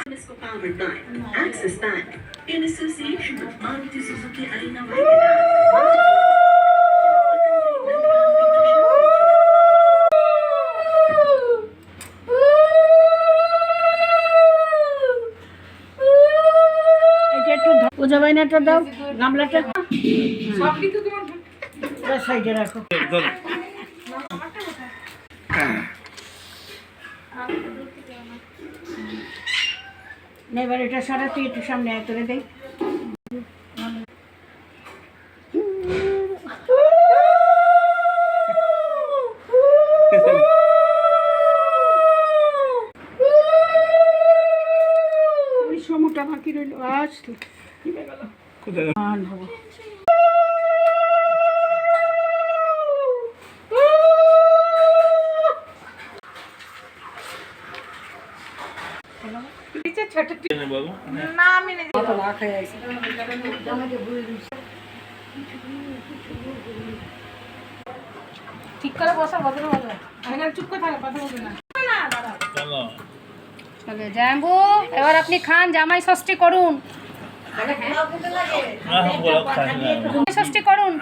Municipal Power Line, Access Bank, in association with Maruti Suzuki Arena Vaigadam. পূজা বাইনাটা দাও, গামলাটা সব কিছু তোমার সাইডে রাখো। এবার এটা সরাতে একটু সামনে তুলে দেই। সমুটা বাকি রইল আসলে ঠিক করে বসা বদলে বলো, চুপ করে থাকো, কথা বলবে না। জাম্বু এবার আপনি খান, জামাই ষষ্ঠী করুন, ষষ্ঠী করুন।